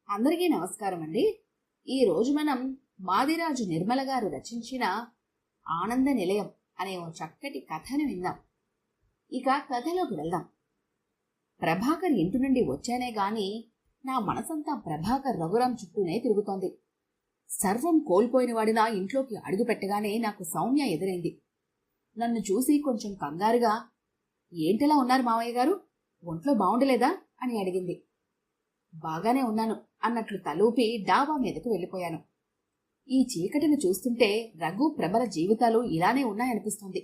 అందరికీ నమస్కారం అండి. ఈరోజు మనం మాదిరాజు నిర్మల గారు రచించిన ఆనంద నిలయం అనే ఓ చక్కటి కథను విందాం. ఇక కథలోకి వెళ్దాం. ప్రభాకర్ ఇంటి నుండి వచ్చానే గాని నా మనసంతా ప్రభాకర్ రఘురాం చుట్టూనే తిరుగుతోంది. సర్వం కోల్పోయిన వాడినా ఇంట్లోకి అడుగు పెట్టగానే నాకు సౌమ్య ఎదురైంది. నన్ను చూసి కొంచెం కంగారుగా, ఏంటలా ఉన్నారు మావయ్య గారు, ఒంట్లో బాగుండలేదా అని అడిగింది. బాగానే ఉన్నాను అన్నట్లు తలూపి డాబా మీదకు వెళ్ళిపోయాను. ఈ చీకటిని చూస్తుంటే రఘు ప్రభల జీవితాలు ఇలానే ఉన్నాయనిపిస్తుంది.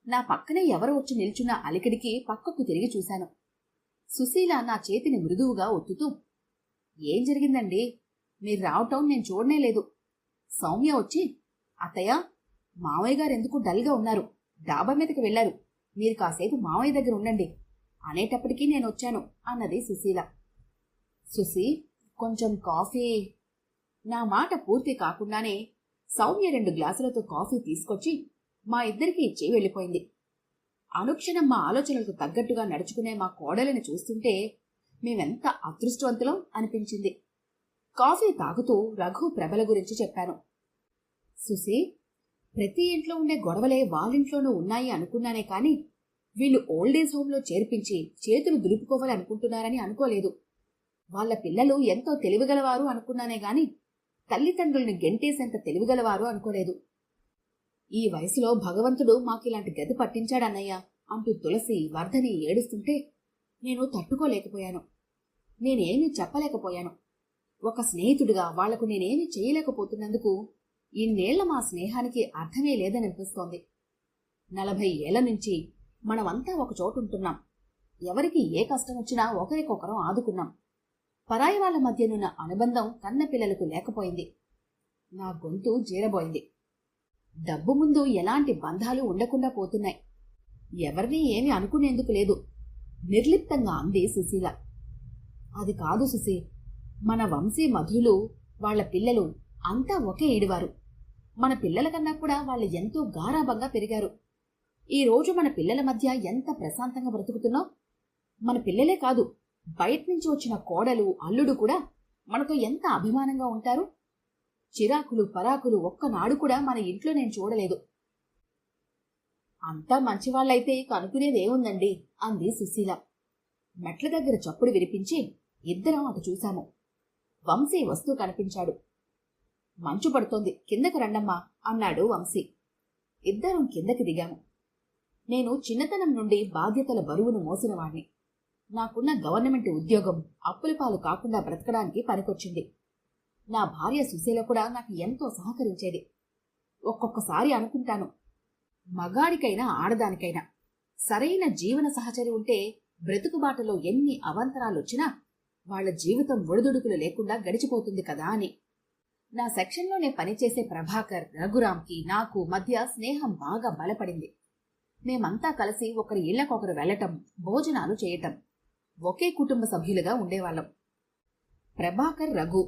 నా పక్కనే ఎవరు వచ్చి నిల్చున్న అలికిడికి పక్కకు తిరిగి చూశాను. సుశీల నా చేతిని మృదువుగా ఒత్తుతూ, ఏం జరిగిందండి, మీరు రావటం నేను చూడనే లేదు. సౌమ్య వచ్చి, అత్తయ్య, మావయ్య గారు ఎందుకు డల్గా ఉన్నారు, డాబా మీదకి వెళ్లారు, మీరు కాసేపు మావయ్య దగ్గర ఉండండి అనేటప్పటికీ నేను వచ్చాను అన్నది సుశీల. సుశీ, కొంచెం కాఫీ. నా మాట పూర్తి కాకుండానే సౌమ్య 2 గ్లాసులతో కాఫీ తీసుకొచ్చి మా ఇద్దరికీ ఇచ్చి వెళ్ళిపోయింది. అనుక్షణం మా ఆలోచనలకు తగ్గట్టుగా నడుచుకునే మా కోడలిని చూస్తుంటే మేమెంత అదృష్టవంతులం అనిపించింది. కాఫీ తాగుతూ రఘు ప్రభల గురించి చెప్పాను. సుశీ, ప్రతి ఇంట్లో ఉండే గొడవలే వాళ్ళింట్లోనూ ఉన్నాయి అనుకున్నానే కాని వీళ్ళు ఓల్డేజ్ హోంలో చేర్పించి చేతులు దులుపుకోవాలి అనుకుంటున్నారని అనుకోలేదు. వాళ్ళ పిల్లలు ఎంతో తెలివిగలవారు అనుకున్నానే గాని తల్లిదండ్రుల్ని గెంటేసేంత తెలివిగలవారు అనుకోలేదు. ఈ వయసులో భగవంతుడు మాకిలాంటి గతి పట్టించాడన్నయ్య అంటూ తులసి, వర్ధని ఏడుస్తుంటే నేను తట్టుకోలేకపోయాను. నేనేమీ చెప్పలేకపోయాను. ఒక స్నేహితుడిగా వాళ్లకు నేనేమీ చేయలేకపోతున్నందుకు ఇన్నేళ్ల మా స్నేహానికి అర్థమే లేదనిపిస్తోంది. 40 ఏళ్ల నుంచి మనమంతా ఒక చోటుంటున్నాం. ఎవరికి ఏ కష్టం వచ్చినా ఒకరికొకరం ఆదుకున్నాం. పరాయి వాళ్ల మధ్యనున్న అనుబంధం కన్నపిల్లలకు లేకపోయింది. నా గొంతు జీరబోయింది. డబ్బు ముందు ఎలాంటి బంధాలు ఉండకుండా పోతున్నాయి. ఎవరినీ ఏమి అనుకునేందుకు లేదు, నిర్లిప్తంగా అంది సుశీల. అది కాదు సుశీ, మన వంశీ మధులు వాళ్ల పిల్లలు అంతా ఒకే ఈడివారు. మన పిల్లల కన్నా కూడా వాళ్ళు ఎంతో గారాబంగా పెరిగారు. ఈ రోజు మన పిల్లల మధ్య ఎంత ప్రశాంతంగా బ్రతుకుతున్నాం. మన పిల్లలే కాదు, బయట్నుంచి వచ్చిన కోడలు, అల్లుడు కూడా మనతో ఎంత అభిమానంగా ఉంటారు. చిరాకులు, పరాకులు ఒక్కనాడు కూడా మన ఇంట్లో నేను చూడలేదు. అంతా మంచివాళ్లైతే కనుకునేదేముందండి అంది సుశీల. మెట్ల దగ్గర చప్పుడు వినిపించి ఇద్దరం అటు చూశాము. వంశీ వస్తూ కనిపించాడు. మంచు పడుతోంది, కిందకు రండమ్మా అన్నాడు వంశీ. ఇద్దరం కిందకి దిగాము. నేను చిన్నతనం నుండి బాధ్యతల బరువును మోసినవాణ్ణి. నాకున్న గవర్నమెంట్ ఉద్యోగం అప్పుల పాలు కాకుండా బ్రతకడానికి పనికొచ్చింది. నా భార్య సుశీల కూడా నాకు ఎంతో సహకరించేది. ఒక్కొక్కసారి అనుకుంటాను, మగాడికైనా ఆడదానికైనా సరైన జీవన సహచరి ఉంటే బ్రతుకుబాటలో ఎన్ని అవాంతరాలొచ్చినా వాళ్ల జీవితం ఒడిదుడుకులు లేకుండా గడిచిపోతుంది కదా అని. నా సెక్షన్లోనే పనిచేసే ప్రభాకర్, రఘురాంకి నాకు మధ్య స్నేహం బాగా బలపడింది. మేమంతా కలిసి ఒకరి ఇళ్లకొకరు వెళ్లటం, భోజనాలు చేయటం, ఒకే కుటుంబ సభ్యులుగా ఉండేవాళ్ళం. ప్రభాకర్, రఘు,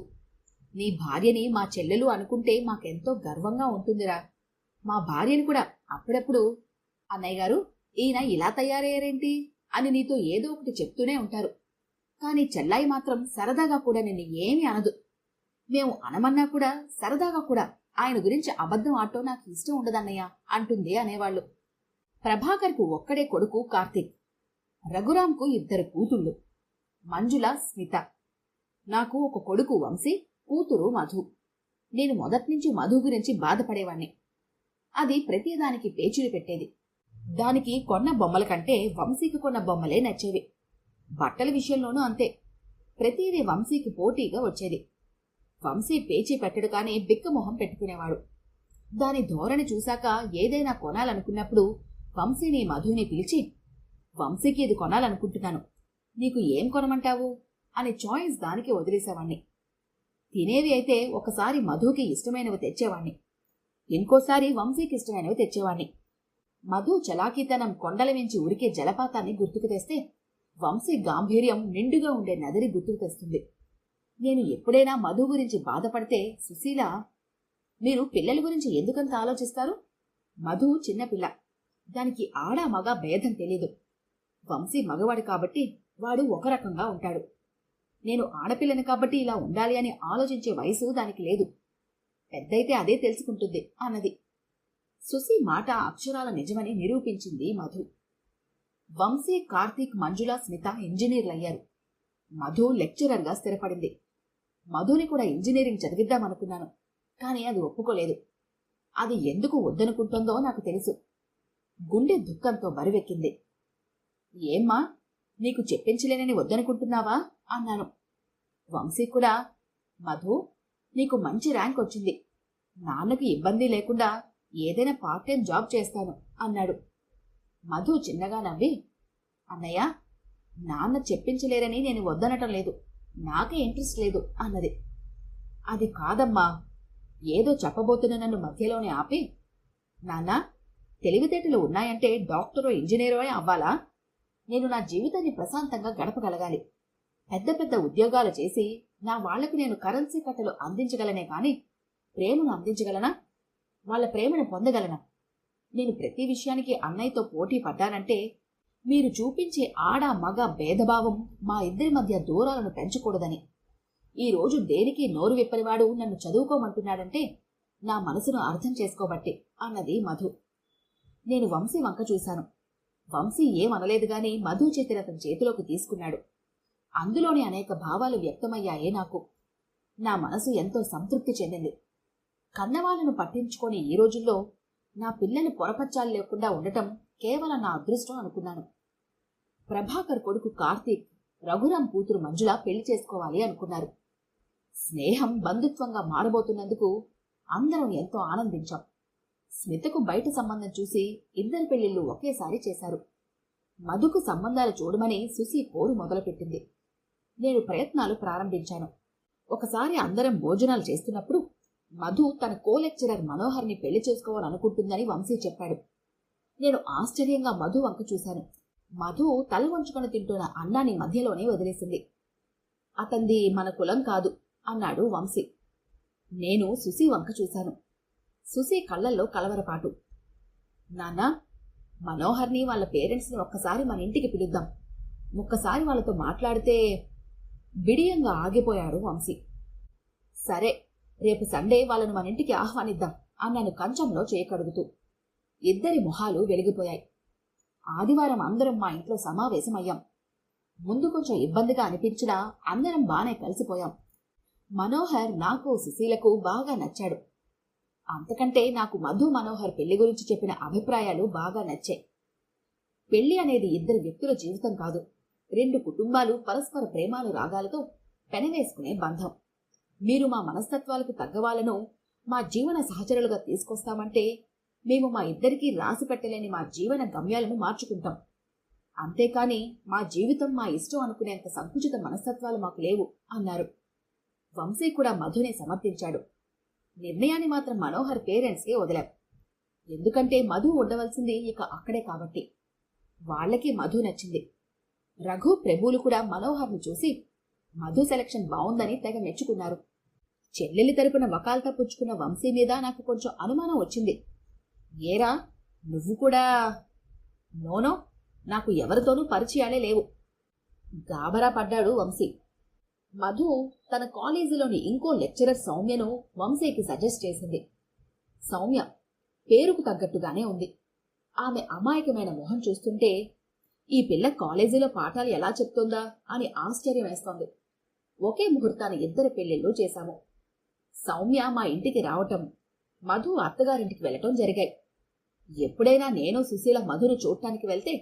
నీ భార్యని మా చెల్లెలు అనుకుంటే మాకెంతో గర్వంగా ఉంటుందిరా. మా భార్యని కూడా అప్పుడప్పుడు, అన్నయ్య గారు, ఈయన ఇలా తయారయ్యారేంటి అని నీతో ఏదో ఒకటి చెప్తూనే ఉంటారు. కాని చెల్లాయి మాత్రం సరదాగా కూడా నిన్ను ఏమీ అనదు. మేము అనమన్నా కూడా సరదాగా కూడా ఆయన గురించి అబద్ధం ఆడటం నాకు ఇష్టం ఉండదన్నయ్య అంటుంది అనేవాళ్లు. ప్రభాకర్కు ఒక్కడే కొడుకు కార్తీక్, రఘురాంకు 2 కూతుళ్ళు, మంజుల, స్మిత. నాకు ఒక కొడుకు వంశీ, కూతురు మధు. నేను మొదట్నుంచి మధు గురించి బాధపడేవాణ్ణి. అది ప్రతిదానికి పేచీలు పెట్టేది. దానికి కొన్న బొమ్మల కంటే వంశీకి కొన్న బొమ్మలే నచ్చేవి. బట్టల విషయంలోనూ అంతే. ప్రతిదీ వంశీకి పోటీగా వచ్చేది. వంశీ పేచీ పెట్టడు కానీ బిక్కమొహం పెట్టుకునేవాడు. దాని ధోరణి చూశాక ఏదైనా కొనాలనుకున్నప్పుడు వంశీని, మధుని పిలిచి, వంశీకి ఇది కొనాలనుకుంటున్నాను, నీకు ఏం కొనమంటావు అని చాయిస్ దానికి వదిలేసేవాణ్ణి. తినేవి అయితే ఒకసారి మధుకి ఇష్టమైనవి తెచ్చేవాణ్ణి, ఇంకోసారి వంశీకి ఇష్టమైనవి తెచ్చేవాణ్ణి. మధు చలాకీతనం కొండల మించి ఉరికే జలపాతాన్ని గుర్తుకు తెస్తే వంశీ గాంభీర్యం నిండుగా ఉండే నదిని గుర్తుకు తెస్తుంది. నేను ఎప్పుడైనా మధు గురించి బాధపడితే సుశీల, మీరు పిల్లల గురించి ఎందుకంత ఆలోచిస్తారు? మధు చిన్నపిల్ల, దానికి ఆడా మగ భేదం తెలీదు. వంశీ మగవాడు కాబట్టి వాడు ఒక రకంగా ఉంటాడు. నేను ఆడపిల్లని కాబట్టి ఇలా ఉండాలి అని ఆలోచించే వయసు దానికి లేదు. పెద్దయితే అదే తెలుసుకుంటుంది అన్నది. సుసి మాట అక్షరాల నిజమని నిరూపించింది మధు. వంశీ, కార్తీక్, మంజుల, స్మిత ఇంజనీర్లయ్యారు. మధు లెక్చరర్గా స్థిరపడింది. మధుని కూడా ఇంజనీరింగ్ చదివిద్దామనుకున్నాను, కానీ అది ఒప్పుకోలేదు. అది ఎందుకు వద్దనుకుంటుందో నాకు తెలుసు. గుండె దుఃఖంతో బరువెక్కింది. ఏమ్మా, నీకు చెప్పించలేనని వద్దనుకుంటున్నావా అన్నాను. వంశీ కూడా, మధు, నీకు మంచి ర్యాంక్ వచ్చింది, నాన్నకి ఇబ్బంది లేకుండా ఏదైనా పార్ట్ టైం జాబ్ చేస్తాను అన్నాడు. మధు చిన్నగా నవ్వి, అన్నయ్య, నాన్న చెప్పించలేరని నేను వద్దనటం లేదు, నాకే ఇంట్రెస్ట్ లేదు అన్నది. అది కాదమ్మా, ఏదో చెప్పబోతున్న నన్ను మధ్యలోనే ఆపి, నాన్న, తెలివితేటలు ఉన్నాయంటే డాక్టరో ఇంజనీరో అవ్వాలా? నేను నా జీవితాన్ని ప్రశాంతంగా గడపగలగాలి. పెద్ద పెద్ద ఉద్యోగాలు చేసి నా వాళ్లకు నేను కరెన్సీ కట్టలు అందించగలనే కాని ప్రేమను అందించగలనా? వాళ్ళ ప్రేమను పొందగలనా? నేను ప్రతి విషయానికి అన్నయ్యతో పోటీ పడ్డానంటే మీరు చూపించే ఆడ మగ భేదభావం మా ఇద్దరి మధ్య దూరాలను పెంచకూడదని. ఈరోజు దేనికి నోరు విప్పనివాడు నన్ను చదువుకోమంటున్నాడంటే నా మనసును అర్థం చేసుకోబట్టి అన్నది మధు. నేను వంశీ వంక చూశాను. వంశీ ఏమనలేదు గాని మధు చేతిని అతని చేతిలోకి తీసుకున్నాడు. అందులోని అనేక భావాలు వ్యక్తమయ్యాయే నాకు. నా మనసు ఎంతో సంతృప్తి చెందింది. కన్నవాళ్లను పట్టించుకొని ఈ రోజుల్లో నా పిల్లని పొరపచ్చాలు లేకుండా ఉండటం కేవలం నా అదృష్టం అనుకున్నాను. ప్రభాకర్ కొడుకు కార్తీక్ రఘురాం కూతురు మంజుల పెళ్లి చేసుకోవాలి అనుకున్నారు. స్నేహం బంధుత్వంగా మారబోతున్నందుకు అందరం ఎంతో ఆనందించాం. స్మితకు బయట సంబంధం చూసి ఇద్దరి పెళ్లిళ్లు ఒకేసారి చేశారు. మధుకు సంబంధాలు చూడమని సుసి పోరు మొదలుపెట్టింది. నేను ప్రయత్నాలు ప్రారంభించాను. ఒకసారి అందరం భోజనాలు చేస్తున్నప్పుడు మధు తన కో-లెక్చరర్ మనోహర్ని పెళ్లి చేసుకోవాలనుకుంటుందని వంశీ చెప్పాడు. నేను ఆశ్చర్యంగా మధు వంక చూశాను. మధు తల వంచుకొని తింటున్న అన్నాన్ని మధ్యలోనే వదిలేసింది. అతంది మన కులం కాదు అన్నాడు వంశీ. నేను సుసి వంక చూశాను. సుసి కళ్లల్లో కలవరపాటు. నాన్నా, మనోహర్ని వాళ్ళ పేరెంట్స్ని ఒక్కసారి మన ఇంటికి పిలుద్దాం, ఒక్కసారి వాళ్ళతో మాట్లాడితే. బిడియంగా ఆగిపోయాడు వంశీ. సరే, రేపు సండే వాళ్ళను మన ఇంటికి ఆహ్వానిద్దాం అన్నాను కంచంలో చేయకడుగుతూ. ఇద్దరి మొహాలు వెలిగిపోయాయి. ఆదివారం అందరం మా ఇంట్లో సమావేశమయ్యాం. ముందు కొంచెం ఇబ్బందిగా అనిపించినా అందరం బానే కలిసిపోయాం. మనోహర్ నాకు, సుశీలకు బాగా నచ్చాడు. అంతకంటే నాకు మధు మనోహర్ పెళ్లి గురించి చెప్పిన అభిప్రాయాలు బాగా నచ్చాయి. పెళ్లి అనేది ఇద్దరు వ్యక్తుల జీవితం కాదు, రెండు కుటుంబాలు పరస్పర ప్రేమాలు రాగాలతో పెనవేసుకునే బంధం. మీరు మా మనస్తత్వాలకు తగ్గవాళ్లను మా జీవన సహచరులుగా తీసుకొస్తామంటే మేము మా ఇద్దరికీ రాసి పెట్టలేని మా జీవన గమ్యాలను మార్చుకుంటాం. అంతేకాని మా జీవితం మా ఇష్టం అనుకునేంత సంకుచిత మనస్తత్వాలు మాకు లేవు అన్నారు. వంశీ కూడా మధునే సమర్థించాడు. నిర్ణయాన్ని మాత్రం మనోహర్ పేరెంట్స్కే వదిలాం. ఎందుకంటే మధు ఉండవలసింది ఇక అక్కడే కాబట్టి. వాళ్లకి మధు నచ్చింది. రఘు, ప్రభువులు కూడా మనోహర్ను చూసి మధు సెలక్షన్ బావుందని తెగ మెచ్చుకున్నారు. చెల్లెలి తరపున వకాల్తా పుచ్చుకున్న వంశీ మీద నాకు కొంచెం అనుమానం వచ్చింది. ఏరా, నువ్వు కూడా? నోనో, నాకు ఎవరితోనూ పరిచయాలే లేవు. గాబరా పడ్డాడు వంశీ. మధు తన కాలేజీలోని ఇంకో లెక్చరర్ సౌమ్యను వంశీకి సజెస్ట్ చేసింది. సౌమ్య పేరుకు తగ్గట్టుగానే ఉంది. ఆమె అమాయకమైన మొహం చూస్తుంటే ఈ పిల్ల కాలేజీలో పాఠాలు ఎలా చెప్తోందా అని ఆశ్చర్యం వేస్తోంది. ఒకే ముహూర్తాన్ని ఇద్దరు పెళ్లిళ్ళు చేశాము. సౌమ్య మా ఇంటికి రావటం, మధు అత్తగారింటికి వెళ్లటం జరిగాయి. ఎప్పుడైనా నేను, సుశీల మధును చూడటానికి వెళ్తే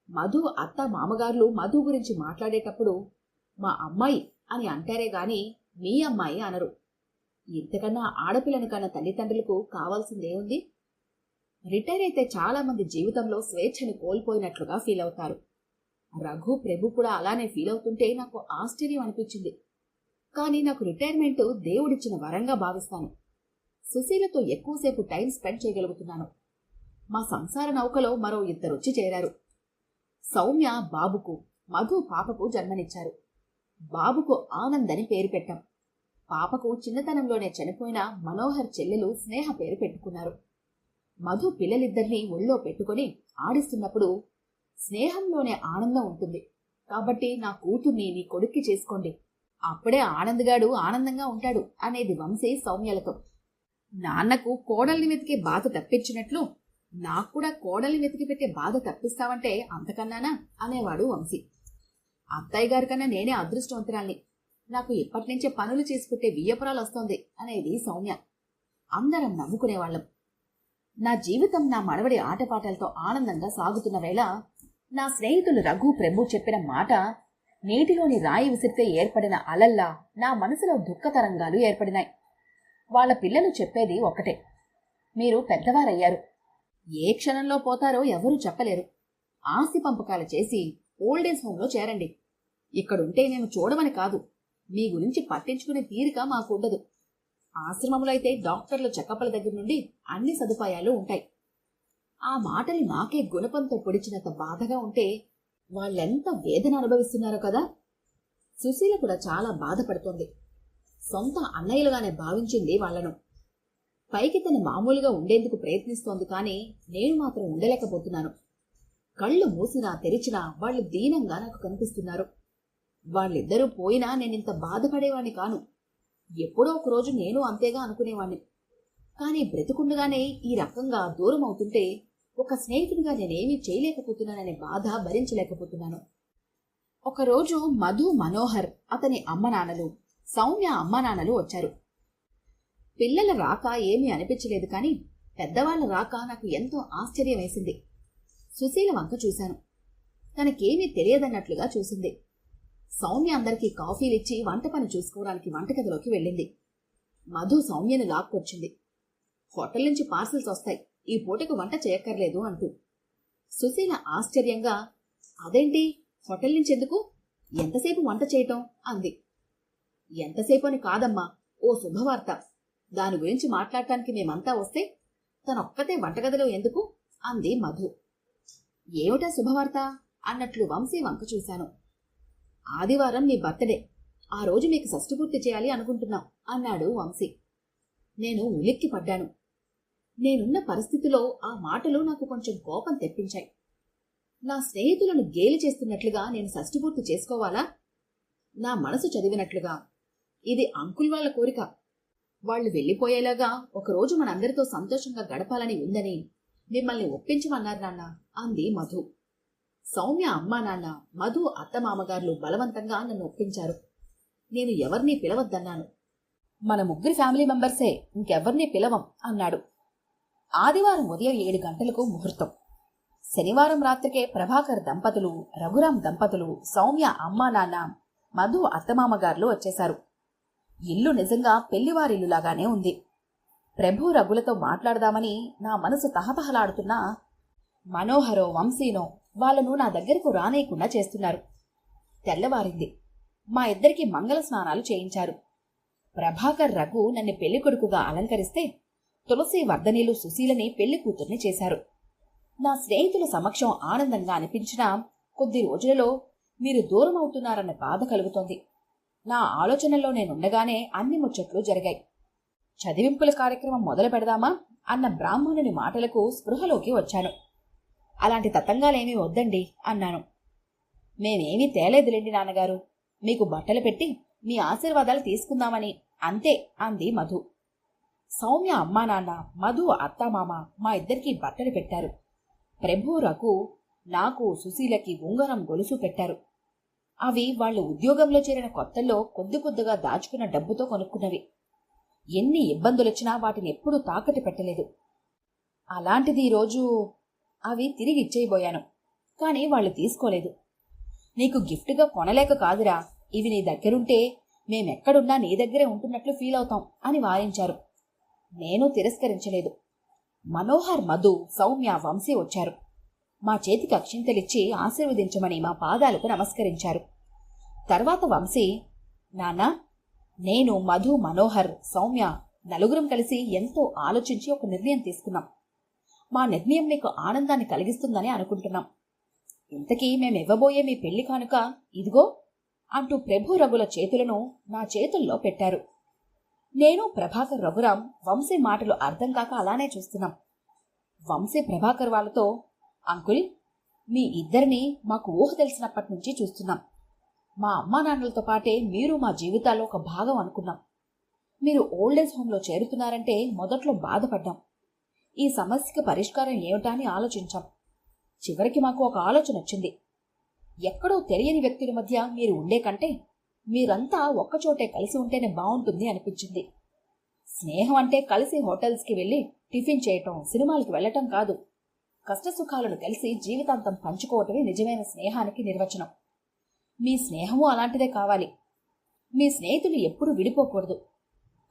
మధు అత్త, మామగారులు మధు గురించి మాట్లాడేటప్పుడు మా అమ్మాయి అని అంటారే గాని మీ అమ్మాయి అనరు. ఇంతకన్నా ఆడపిల్లని కన్నా తల్లిదండ్రులకు కావాల్సిందేముంది? రిటైర్ అయితే చాలా మంది జీవితంలో స్వేచ్ఛను కోల్పోయినట్లుగా ఫీల్ అవుతారు. రఘు, ప్రభు కూడా అలానే ఫీల్ అవుతుంటే నాకు ఆశ్చర్యం అనిపించింది. కానీ నాకు రిటైర్మెంట్ దేవుడిచ్చిన వరంగా భావిస్తాను. సుశీలతో ఎక్కువసేపు టైం స్పెండ్ చేయగలుగుతున్నాను. మా సంసార నౌకలో మరో ఇద్దరొచ్చి చేరారు. సౌమ్య బాబుకు, మధు పాపకు జన్మనిచ్చారు. బాబుకు ఆనంద్ అని పేరు పెట్టాం. పాపకు చిన్నతనంలోనే చనిపోయిన మనోహర్ చెల్లెలు స్నేహ పేరు పెట్టుకున్నారు. మధు పిల్లలిద్దరినీ ఒళ్ళో పెట్టుకుని ఆడిస్తున్నప్పుడు స్నేహంలోనే ఆనందం ఉంటుంది. కాబట్టి నా కూతుర్ని నీ కొడుక్కి చేసుకోండి, అప్పుడే ఆనంద్గాడు ఆనందంగా ఉంటాడు అనేది వంశీ సౌమ్యలతో. నాన్నకు కోడల్ని వెతికే బాధ తప్పించినట్లు నాకు కూడా కోడల్ని వెతికి పెట్టే బాధ తప్పిస్తావంటే అంతకన్నానా అనేవాడు వంశీ. అత్తయ్య గారి కన్నా నేనే అదృష్టవంతురాల్ని, నాకు ఇప్పటినుంచే పనులు చేసి పెట్టే వియ్యపురాలు వస్తోంది అనేది సౌమ్య. అందరం నవ్వుకునేవాళ్లం. నా జీవితం నా మనవడి ఆటపాటలతో ఆనందంగా సాగుతున్న వేళ నా స్నేహితులు రఘు, ప్రభు చెప్పిన మాట నీటిలోని రాయి విసిరితే ఏర్పడిన అలల్లా నా మనసులో దుఃఖ తరంగాలు ఏర్పడినాయి. వాళ్ల పిల్లలు చెప్పేది ఒక్కటే, మీరు పెద్దవారయ్యారు, ఏ క్షణంలో పోతారో ఎవరూ చెప్పలేరు. ఆస్తి పంపకాలు చేసి ఓల్డేజ్ హోంలో చేరండి. ఇక్కడుంటే మేము చూడమని కాదు, మీ గురించి పట్టించుకునే తీరిక మాకుండదు. ఆశ్రమంలో అయితే డాక్టర్లు, చెకప్ల దగ్గర నుండి అన్ని సదుపాయాలు ఉంటాయి. ఆ మాటలు నాకే గుణపంతో పొడిచినంత బాధగా ఉంటే వాళ్ళెంత వేదన అనుభవిస్తున్నారో కదా. సుశీల కూడా చాలా బాధపడుతోంది. సొంత అన్నయ్యలుగానే భావించింది వాళ్లను. పైకి తన మామూలుగా ఉండేందుకు ప్రయత్నిస్తోంది, కానీ నేను మాత్రం ఉండలేకపోతున్నాను. కళ్ళు మూసినా తెరిచినా వాళ్ళు దీనంగా నాకు కనిపిస్తున్నారు. వాళ్ళిద్దరూ పోయినా నేనింత బాధపడేవాణ్ణి కాను. ఎప్పుడో ఒకరోజు నేను అంతేగా అనుకునేవాణ్ణి. కానీ బ్రతుకుండగానే ఈ రకంగా దూరం అవుతుంటే ఒక స్నేహితుడిగా నేనేమీ చేయలేకపోతున్నాననే బాధ భరించలేకపోతున్నాను. ఒకరోజు మధు, మనోహర్, అతని అమ్మనాన్నలు, సౌమ్య అమ్మానాన్నలు వచ్చారు. పిల్లల రాక ఏమీ అనిపించలేదు, కానీ పెద్దవాళ్ల రాక నాకు ఎంతో ఆశ్చర్యం వేసింది. సుశీల వంక చూశాను. తనకేమీ తెలియదన్నట్లుగా చూసింది. సౌమ్య అందరికీ కాఫీలిచ్చి వంట పని చూసుకోవడానికి వంటగదిలోకి వెళ్ళింది. మధు సౌమ్యను లాక్కొచ్చింది. హోటల్ నుంచి పార్సిల్స్ వస్తాయి, ఈ పూటకు వంట చేయక్కర్లేదు అంటూ. సుశీల ఆశ్చర్యంగా, అదేంటి, హోటల్ నుంచి ఎందుకు, ఎంతసేపు వంట చేయటం అంది. ఎంతసేపు అని కాదమ్మా, ఓ శుభవార్త, దాని గురించి మాట్లాడటానికి మేమంతా వస్తే తనొక్కతే వంటగదిలో ఎందుకు అంది మధు. ఏమిటా శుభవార్త అన్నట్లు వంశీ వంక చూశాను. ఆదివారం మీ బర్త్డే, ఆ రోజు మీకు షష్ఠపూర్తి చేయాలి అనుకుంటున్నాం అన్నాడు వంశీ. నేను ఉలిక్కి పడ్డాను. నేనున్న పరిస్థితిలో ఆ మాటలు నాకు కొంచెం కోపం తెప్పించాయి. నా స్నేహితులను గేలి చేస్తున్నట్లుగా నేను షష్ఠపూర్తి చేసుకోవాలా? నా మనసు చదివినట్లుగా ఇది అంకుల్ వాళ్ల కోరిక. వాళ్లు వెళ్లిపోయేలాగా ఒకరోజు మనందరితో సంతోషంగా గడపాలని ఉందని మిమ్మల్ని ఒప్పించమన్నారు నాన్న అంది మధు. సౌమ్య అమ్మా నాన్న, మధు అత్తమామగారులు బలవంతంగా నన్ను ఒప్పించారు. నేను ఎవరినీ పిలవద్దన్నాను. మన ముగ్గురి ఫ్యామిలీ మెంబర్సే, ఇంకెవర్నీ పిలవం అన్నాడు. ఆదివారం ఉదయం 7 గంటలకు ముహూర్తం. శనివారం రాత్రికే ప్రభాకర్ దంపతులు, రఘురాం దంపతులు, సౌమ్య అమ్మా నాన్న, మధు అత్తమామగారులు వచ్చేశారు. ఇల్లు నిజంగా పెళ్లివారిల్లులాగానే ఉంది. ప్రభు, రఘులతో మాట్లాడదామని నా మనసు తహతహలాడుతున్నా మనోహరో, వంశీనో వాళ్లను నా దగ్గరకు రానేయకుండా చేస్తున్నారు. తెల్లవారింది. మా ఇద్దరికి మంగళ స్నానాలు చేయించారు. ప్రభాకర్, రఘు నన్ను పెళ్లికొడుకుగా అలంకరిస్తే తులసి, వర్ధనీలు సుశీలని పెళ్లి కూతుర్ని చేశారు. నా స్నేహితుల సమక్షం ఆనందంగా అనిపించినా కొద్ది రోజులలో మీరు దూరం అవుతున్నారన్న బాధ కలుగుతోంది. నా ఆలోచనల్లో నేనుండగానే అన్ని ముచ్చట్లు జరిగాయి. చదివింపుల కార్యక్రమం మొదలు పెడదామా అన్న బ్రాహ్మణుని మాటలకు స్పృహలోకి వచ్చాను. అలాంటి తతంగాలేమీ వద్దండి అన్నాను. మేమేమీ తేలేదులేండి నాన్నగారు, మీకు బట్టలు పెట్టి మీ ఆశీర్వాదాలు తీసుకుందామని అంతే అంది మధు. సౌమ్య అమ్మా నాన్న, మధు అత్తామామ మా ఇద్దరికీ బట్టలు పెట్టారు. ప్రభు, రఘు నాకు, సుశీలకి ఉంగరం, గొలుసు పెట్టారు. అవి వాళ్లు ఉద్యోగంలో చేరిన కొత్తల్లో కొద్ది కొద్దిగా దాచుకున్న డబ్బుతో కొనుక్కున్నవి. ఎన్ని ఇబ్బందులొచ్చినా వాటిని ఎప్పుడూ తాకట్టు పెట్టలేదు. అలాంటిది ఈరోజు అవి తిరిగి ఇచ్చేయబోయాను, కానీ వాళ్ళు తీసుకోలేదు. నీకు గిఫ్ట్గా కొనలేక కాదురా, ఇవి నీ దగ్గరుంటే మేమెక్కడున్నా నీ దగ్గరే ఉంటున్నట్లు ఫీల్ అవుతాం అని వారించారు. నేను తిరస్కరించలేదు. మనోహర్, మధు, సౌమ్య, వంశీ వచ్చారు. మా చేతికి అక్షింతలిచ్చి ఆశీర్వదించమని మా పాదాలకు నమస్కరించారు. తర్వాత వంశీ, నాన్నా, నేను, మధు, మనోహర్, సౌమ్య నలుగురం కలిసి ఎంతో ఆలోచించి ఒక నిర్ణయం తీసుకున్నాం. మా నిర్ణయం మీకు ఆనందాన్ని కలిగిస్తుందని అనుకుంటున్నాం. ఇంతకీ మేమివ్వబోయే మీ పెళ్లి కానుక ఇదిగో అంటూ ప్రభు, రఘుల చేతులను నా చేతుల్లో పెట్టారు. నేను, ప్రభాకర్, రఘురాం వంశీ మాటలు అర్థం కాక అలానే చూస్తున్నాం. వంశీ ప్రభాకర్ వాళ్ళతో, అంకుల్, మీ ఇద్దరిని మాకు ఊహ తెలిసినప్పటి నుంచి చూస్తున్నాం. మా అమ్మా నాన్నలతో పాటే మీరు మా జీవితాల్లో ఒక భాగం అనుకున్నాం. మీరు ఓల్డేజ్ హోంలో చేరుతున్నారంటే మొదట్లో బాధపడ్డాం. ఈ సమస్యకి పరిష్కారం ఏమిటా అని ఆలోచించాం. చివరికి మాకు ఒక ఆలోచన వచ్చింది. ఎక్కడో తెలియని వ్యక్తుల మధ్య మీరు ఉండే కంటే మీరంతా ఒక్కచోటే కలిసి ఉంటేనే బాగుంటుంది అనిపించింది. స్నేహం అంటే కలిసి హోటల్స్కి వెళ్ళి టిఫిన్ చేయటం, సినిమాలకు వెళ్ళటం కాదు. కష్టసుఖాలను కలిసి జీవితాంతం పంచుకోవటమే నిజమైన స్నేహానికి నిర్వచనం. మీ స్నేహము అలాంటిదే కావాలి. మీ స్నేహితులు ఎప్పుడూ విడిపోకూడదు.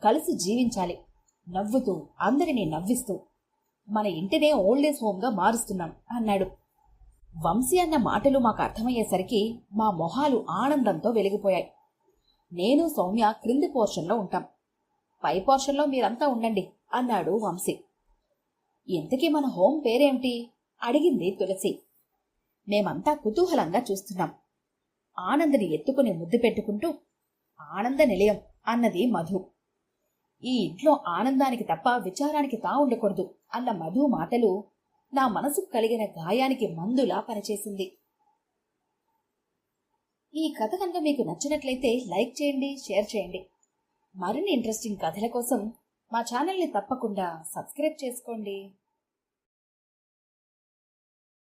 కలిసి జీవించాలి, నవ్వుతూ, అందరినీ నవ్విస్తూ. మన ఇంటినే ఓల్డేజ్ హోమ్గా మారుస్తున్నాం అన్నాడు. వంశీ అన్న మాటలు మాకు అర్థమయ్యేసరికి మా మొహాలు ఆనందంతో వెలిగిపోయాయి. నేను సౌమ్య క్రింది పోర్షన్లో ఉంటాం, పై పోర్షన్లో మీరంతా ఉండండి అన్నాడు వంశీ. ఇంతకీ మన హోమ్ పేరేమిటి అడిగింది తులసి. మేమంతా కుతూహలంగా చూస్తున్నాం. ఆనందని ఎత్తుకుని ముద్దు పెట్టుకుంటూ ఆనంద నిలయం అన్నది మధు. ఈ ఇంట్లో ఆనందానికి తప్ప విచారానికి తా ఉండకూడదు అన్న మధు మాటలు నా మనసుకు కలిగిన గాయానికి మందులా పనిచేసింది. ఈ కథ కనుక మీకు నచ్చినట్లయితే లైక్ చేయండి, షేర్ చేయండి. మరిన్ని ఇంట్రెస్టింగ్ కథల కోసం మా ఛానల్ని తప్పకుండా సబ్స్క్రైబ్ చేసుకోండి.